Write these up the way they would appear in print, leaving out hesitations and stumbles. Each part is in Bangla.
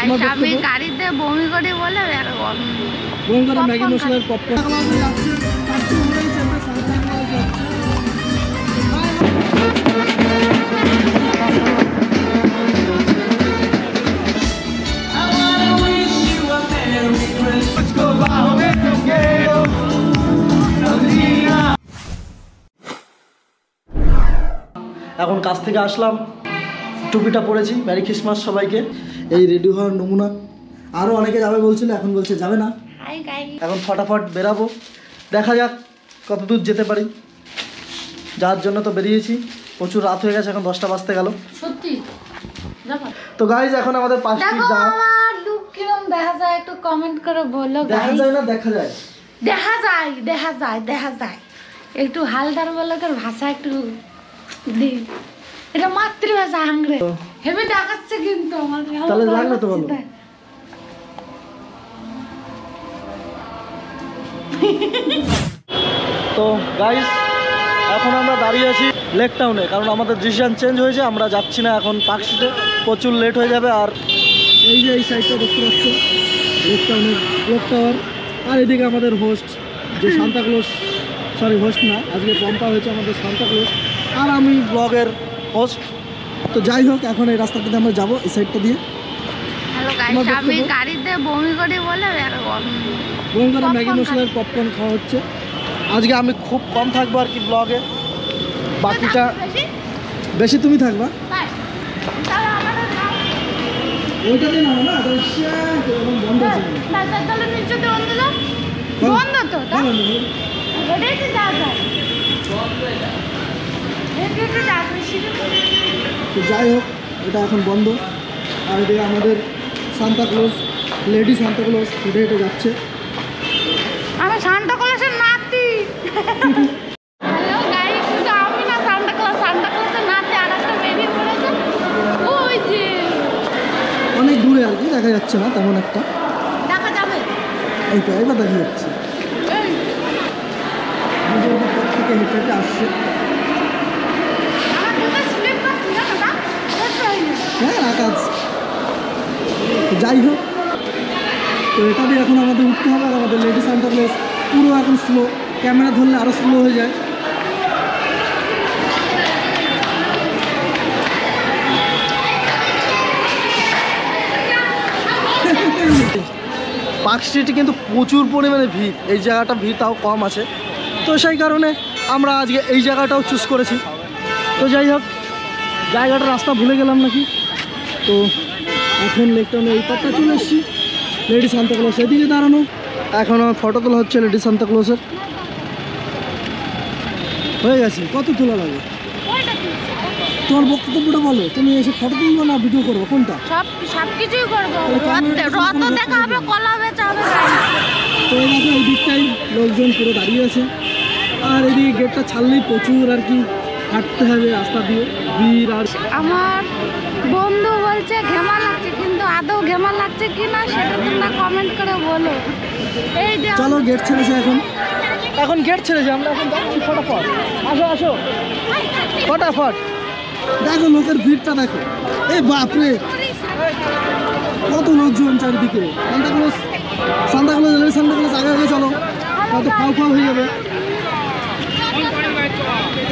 গাইস আমি গাড়িতে বমি করি বলে বমি করে ম্যাগি মশলার পপকর্ন এখন কাছ থেকে আসলাম, টুপিটা পরেছি। মেরি ক্রিসমাস সবাইকে। এই রেডি হওয়ার নমুনা। আরও অনেকে যাবে বলছিল, এখন বলছে যাবে না। এখন ফটাফট বেরাবো, দেখা যাক কত দূর যেতে পারি। যার জন্য তো বেরিয়েছি, প্রচুর রাত হয়ে গেছে, এখন 10টা বাজতে গেল সত্যি। তো গাইজ এখন আমাদের 5টি যাওয়া। লুক কিরকম দেখা যায় একটু কমেন্ট করে বলো। দেখা যায় না দেখা যায়? দেখা যায় দেখা যায় দেখা যায়। একটু হালদার বলকের ভাষা একটু দিই, এটা মাতৃভাষা হাংরে হেবে দেখাচ্ছে কিন্তু আমার। তাহলে লাগলো তো বলো। তো গাইস এখন আমরা দাঁড়িয়ে আছি লেক টাউনে, কারণ আমাদের ডিসিশন চেঞ্জ হয়েছে। আমরা যাচ্ছি না এখন পার্ক স্ট্রিটে, প্রচুর লেট হয়ে যাবে। আর এই যে এই সাইডটা দেখতে পাচ্ছ লেক টাউনের ক্লক টাওয়ার। আর এদিকে আমাদের হোস্ট যে সান্তাক্লজ, সরি হোস্ট না, আজকে পম্পা হয়েছে আমাদের সান্তাক্লজ, আর আমি ব্লগের হোস্ট। তো যাই হোক এখন এই রাস্তাটাতে আমরা যাবো, এই সাইডটা দিয়ে। হ্যালো গাইস আমি গাড়িতে বমি করি বলে বমি করে ম্যাগি মশলার পপকর্ন খাওয়া হচ্ছে। আজকে আমি খুব কম থাকবো আর কি ব্লগে, বাকিটা বেশি তুমি থাকবা। ওইটাতে না না বন্ধ আছে, বন্ধ তো তো যাই হোক এটা এখন বন্ধ। আর এদিকে আমাদের সান্তাক্লজ, লেডি সান্তাক্লজ হেঁটে হেঁটে যাচ্ছে। আমি সান্তাক্লজের নাতি। হ্যালো গাইস, শুধু আমি না, সান্তাক্লজের নাতি আর একটা বেবি পড়েছে ওই যে অনেক দূরে আর কি, দেখা যাচ্ছে না তেমন একটা। দেখা যাবে এইটা এবার দেখা যাচ্ছে, থেকে হেঁটে হেঁটে আসছে। হ্যাঁ আকাশ। যাই হোক তো এটা দিয়ে এখন আমাদের উঠতে হবে। আর আমাদের লেডি সান্তাক্লজ পুরো এখন স্লো, ক্যামেরা ধরলে আরও স্লো হয়ে যায়। পার্ক স্ট্রিটে কিন্তু প্রচুর পরিমাণে ভিড়, এই জায়গাটা ভিড় তাও কম আছে। তো সেই কারণে আমরা আজকে এই জায়গাটাও চুজ করেছি। তো যাই হোক জায়গাটা রাস্তা ভুলে গেলাম নাকি। তো এখন লেকটাউনে এই পাটটা চলে এসেছি, লেডি সান্তাক্লজ এদিকে দাঁড়ানো। এখন আমার ফটো তোলা হচ্ছে লেডি সান্তাক্লজের। হয়ে গেছে, কত তোলা লাগে? তোমার বক্তব্যটা বলো, তুমি এসে ফটো তুলবো না ভিডিও করবো, কোনটা? সবকিছুই করবো, রত দেখা হবে, কলা বেচা হবে। তো এই দেখো এই দিকটাই লোকজন পুরো দাঁড়িয়ে আছে। আর এদিকে গেটটা ছাড়লেই প্রচুর আর কি হাঁটতে হবে রাস্তা দিয়ে, ভিড়। আর আমার বন্ধু বলছে ঘেমা লাগছে, কিন্তু আদৌ ঘেমা লাগছে কি না সেটা তোমরা কমেন্ট করে বলো। এই যে চলো গেট ছেড়েছে, এখন গেট ছেড়েছে, আমরা এখন যাচ্ছি ফটাফট। আসো আসো ফটাফট। দেখো লোকের ভিড়টা দেখো, এই বাপরে কত লোকজন চারিদিকে। সান্তাক্লজ লেডি সান্তাক্লজ আগে আগে চলো, হয়তো ফাও ফাও হয়ে যাবে।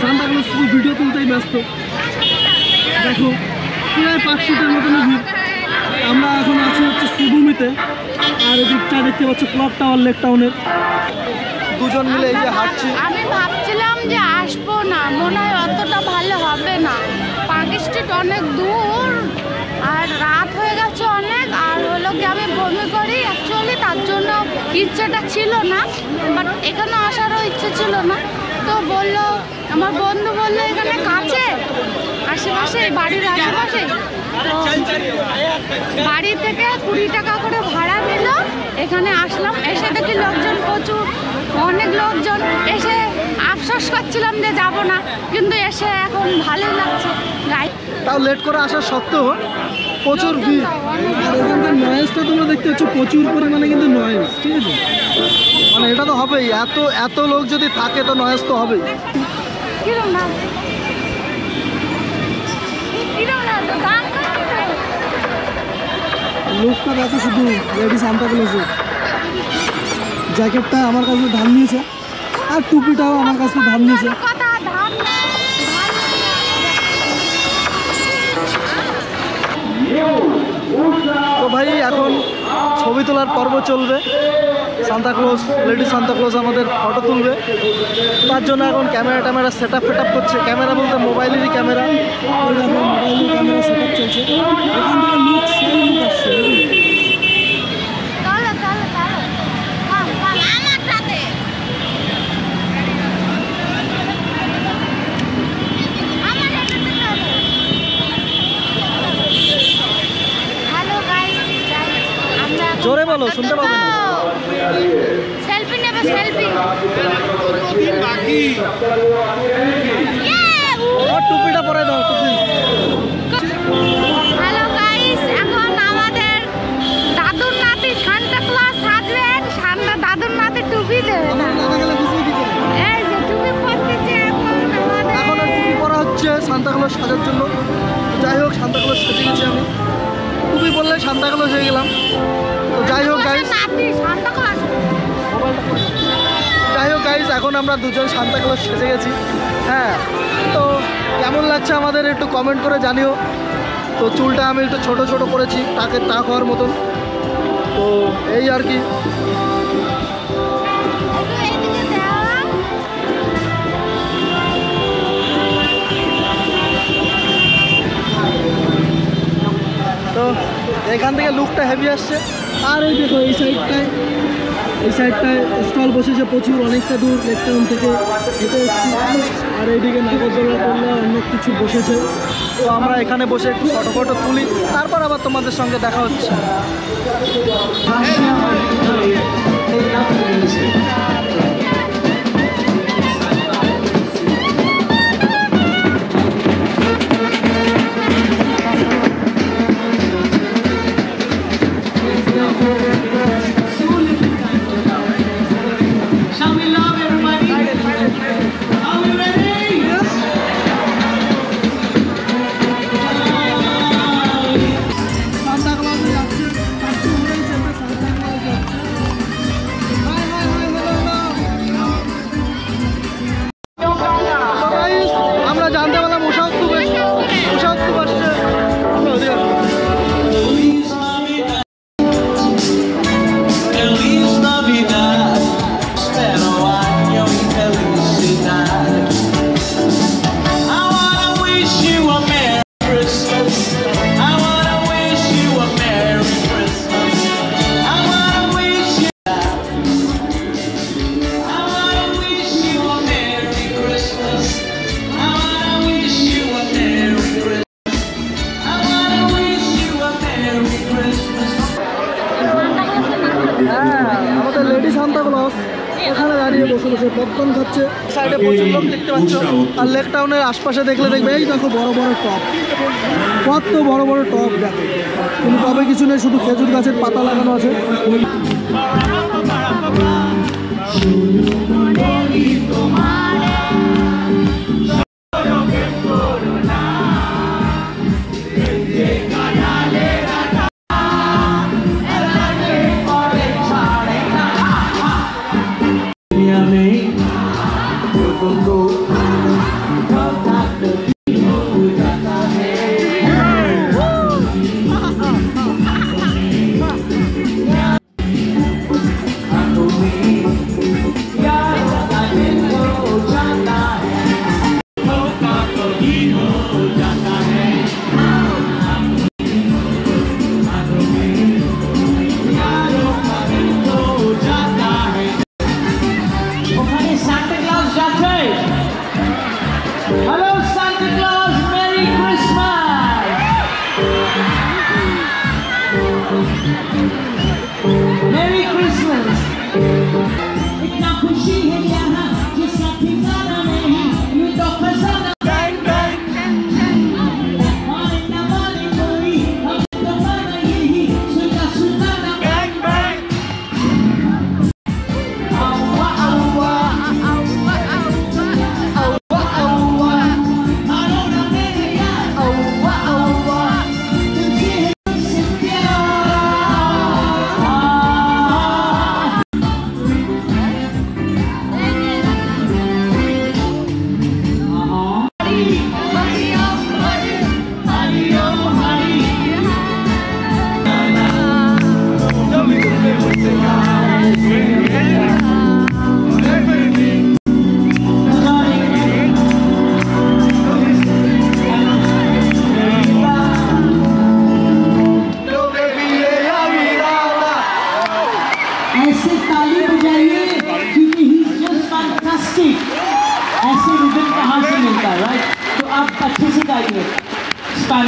সান্তাক্লজ শুধু ভিডিও তুলতেই ব্যস্ত। দেখো প্রায় 5 ফিটের মতনই ভিড়। আমরা এখন আছি হচ্ছে সুদুমিতে, আর এদিকটা দেখতে পাচ্ছ ক্লক টাওয়ার লেক টাউনের। দুজন মিলে এই যে হাঁটছি। আমি ভাবছিলাম যে আসবো না, মনে হয় অতটা ভালো হবে না। পার্ক স্ট্রিট অনেক দূর আর রাত হয়ে গেছে অনেক। আর হলো কি আমি বমি করি অ্যাকচুয়ালি, তার জন্য ইচ্ছেটা ছিল না, বাট এখানে আসারও ইচ্ছে ছিল না। তো বললো আমার বন্ধু বললো এখানে কাছে আশেপাশে, বাড়ির আশেপাশে, তো বাড়ি থেকে 20 টাকা করে ভাড়া নিল। এখানে আসলাম, এসে দেখি লোকজন প্রচুর, অনেক লোকজন। এসে আফসোস করছিলাম যে যাব না, কিন্তু এসে এখন ভালোই লাগছে। তাও লেট করে আসা সত্ত্বেও প্রচুর ভিড়। আর এখানকার নয়েজটা তোমরা দেখতে পাচ্ছ, প্রচুর পরিমাণে কিন্তু নয়েজ, ঠিক আছে? মানে এটা তো হবেই, এত লোক যদি থাকে তো নয়েজ তো হবেই। লুকটা দেখো শুধু লেডি সান্তা ক্লজের। জ্যাকেটটা আমার কাছে ধান নিয়েছে আর টুপিটাও আমার কাছে ধান নিয়েছে। তো ভাই এখন ছবি তোলার পর্ব চলবে। Santa Claus, lady Santa Claus আমাদের ফটো তুলবে, তার জন্য এখন ক্যামেরা সেট আপ করছে। ক্যামেরা বলতে মোবাইলেরই ক্যামেরা, মোবাইলের ক্যামেরা সেট আপ চলছে। এখান থেকে লুক সেই লুক আসছে। জোরে বলো, শুনতে পাবে না। সেলফি নেবে, সেলফি। টুপিটা পরে দাও, টুপি। হ্যালো গাইস, এখন আমাদের দাদুর নাতি সান্তা ক্লজ সাজবেন। দাদুর নাতি টুপি দেবে না। এই যে টুপি পরতেছে এখন আর টুপি পরা হচ্ছে সান্তা ক্লজ সাজার জন্য। যাই হোক, সান্তা ক্লজ সেজে গেছি আমি। টুপি বললে সান্তা ক্লজ হয়ে গেলাম। তো যাই হোক গাইস, এখন আমরা দুজন সান্তা ক্লজ সেজে গেছি। হ্যাঁ, তো কেমন লাগছে আমাদের একটু কমেন্ট করে জানিও। তো চুলটা আমি একটু ছোট ছোট করেছি, টাকের টাক হওয়ার মতন। তো এই আর কি। তো এখান থেকে লুকটা হেভি আসছে। আর এই দেখো এই সাইডটায় স্টল বসেছে প্রচুর, অনেকটা দূর লেক টাউন থেকে হেঁটে এসেছি। আর এইদিকে নাগরদোলা টোল্লা অনেক কিছু বসেছে। তো আমরা এখানে বসে একটু ফটো তুলি, তারপর আবার তোমাদের সঙ্গে দেখা হচ্ছে। আমাদের লেডি সান্তা ক্লজ এখানে দাঁড়িয়ে বসে বসে পপকর্ন খাচ্ছে। সাইডে প্রচুর লোক দেখতে পাচ্ছ। আর লেক টাউনের আশপাশে দেখলে দেখবে এই দেখো বড় বড় টব, কত বড় বড় টব দেখো। কিন্তু টবে কিছু নেই, শুধু খেজুর গাছের পাতা লাগানো আছে।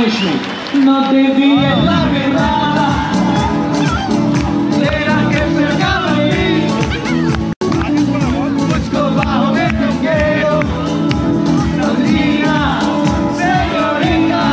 Krishna. No devi la verdad. Será que se acaba ahí. Busco bajo de tu quiero. Sandrina, señorita.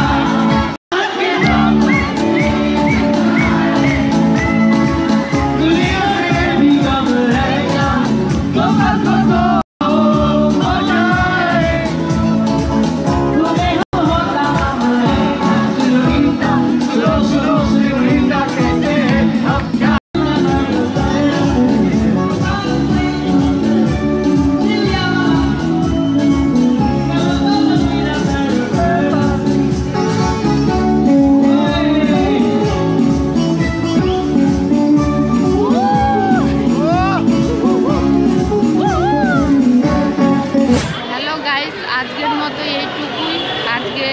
Hello guys, আজকের মতো এইটুকুই। আজকে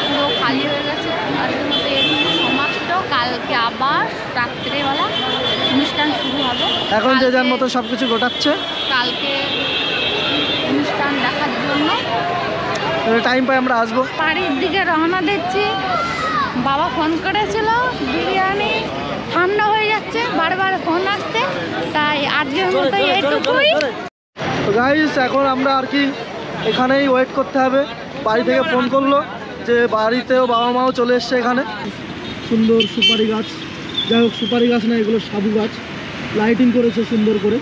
পুরো খালি হয়ে গেছে। আজকের মতো এইটুকু সমাপ্ত। কালকে আবার রাত্রেবেলা অনুষ্ঠান শুরু হবে। এখন যে যার মতো সব কিছু গোটাচ্ছে, কালকে অনুষ্ঠান দেখার জন্য টাইম পাই আমরা আসবো। বাড়ির দিকে রওনা দিচ্ছি। বাবা ফোন করেছিল বিরিয়ানি ঠান্ডা হয়ে যাচ্ছে, বারবার ফোন আসছে, তাই আজকের মতো এইটুকুই। তো গাইস, এখন আমরা আর কি এখানেই ওয়েট করতে হবে। বাড়ি থেকে ফোন করলো যে বাড়িতেও বাবা মাও চলে এসছে এখানে। সুন্দর সুপারি গাছ, যাই হোক সুপারি গাছ না, এগুলো সাবু গাছ, লাইটিং করেছে সুন্দর করে,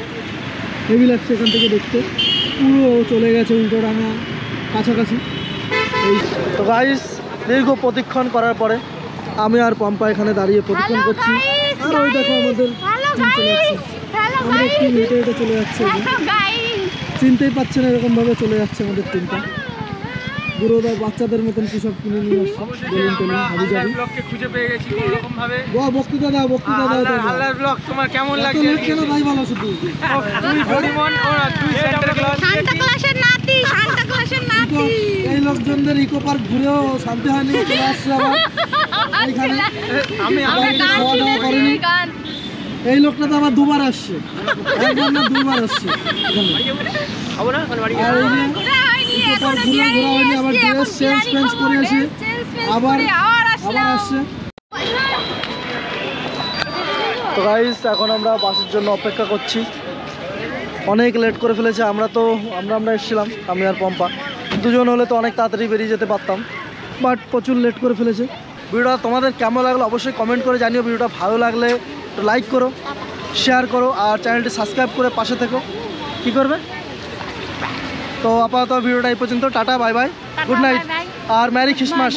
হেভি লাগছে এখান থেকে দেখতে। পুরো চলে গেছে উল্টোডাঙা কাছাকাছি। এই তো গাইস, দীর্ঘ প্রতীক্ষণ করার পরে আমি আর পম্পা এখানে দাঁড়িয়ে প্রতীক্ষণ Hello করছি। guys, আর ওই দেখো আমাদের Hello team চলে guys, যাচ্ছে। Hello আমরা একটু guys, হেঁটে হেঁটে চলে যাচ্ছে, Hello guys। চিনতেই পারছে না এরকম ভাবে চলে যাচ্ছে আমাদের টিমটা। বুড়োরা বাচ্চাদের মতন কি সব কিনে নিয়ে আসছে, বেলুন টেলুন হাবি যাবি। ব্লগকে খুঁজে পেয়ে গেছি কোনো রকম ভাবে। বক্তৃতা দাও, বক্তৃতা দাও। আল্লাহর ব্লগ তোমার কেমন লাগছে? কেন ভাই ভালো শুধু তুই পরিমন ওরা তুই সেন্টার ক্লাস সান্তা ক্লাসের নাতি, সান্তা ক্লাসের নাতি। এই লোকজনদের ইকো পার্ক ঘুরেও শান্তি হয়নি, চলে আসছে আবার এইখানে। আমি আমরা গান খাওয়া দাওয়া করেনি। শুনেছি, গান। এই লোকটা তো আবার দুবার আসছে, একবার না দুবার আসছে এখানে। খাবো না মানে বাড়ি আর এই যে ঘোরা হয়নি, ইকো এখনো পার্ক ঘুরে বিরিয়ানি ঘোরা হয়নি, আবার এসছে, এখন ড্রেস চেঞ্জ বিরিয়ানি ফেঞ্জ খাবো, করে এসে dress change ফেঞ্জ আবার করে আবার আসলাম। আসছে। তো গাইস, এখন আমরা বাসের জন্য অপেক্ষা করছি। অনেক লেট করে ফেলেছে। আমরা এসেছিলাম, আমি আর পম্পা দুজন হলে তো অনেক তাড়াতাড়ি বেরিয়ে যেতে পারতাম, বাট প্রচুর লেট করে ফেলেছে। ভিডিওটা তোমাদের কেমন লাগলো অবশ্যই কমেন্ট করে জানিও। ভিডিওটা ভালো লাগলে লাইক করো, শেয়ার করো, আর চ্যানেলটি সাবস্ক্রাইব করে পাশে থেকো। কী করবে? তো আপাতত ভিডিওটা এই পর্যন্ত। Tata, bye bye, good night, bye bye. আর ম্যারি খ্রিসমাস।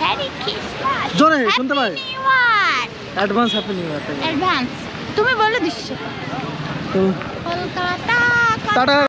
Merry Christmas. জোরে শুনতে পাই, Happy New Year. Advance happy new year. Advance. তুমি বলে দিচ্ছ তো কলকাতা। টাটা।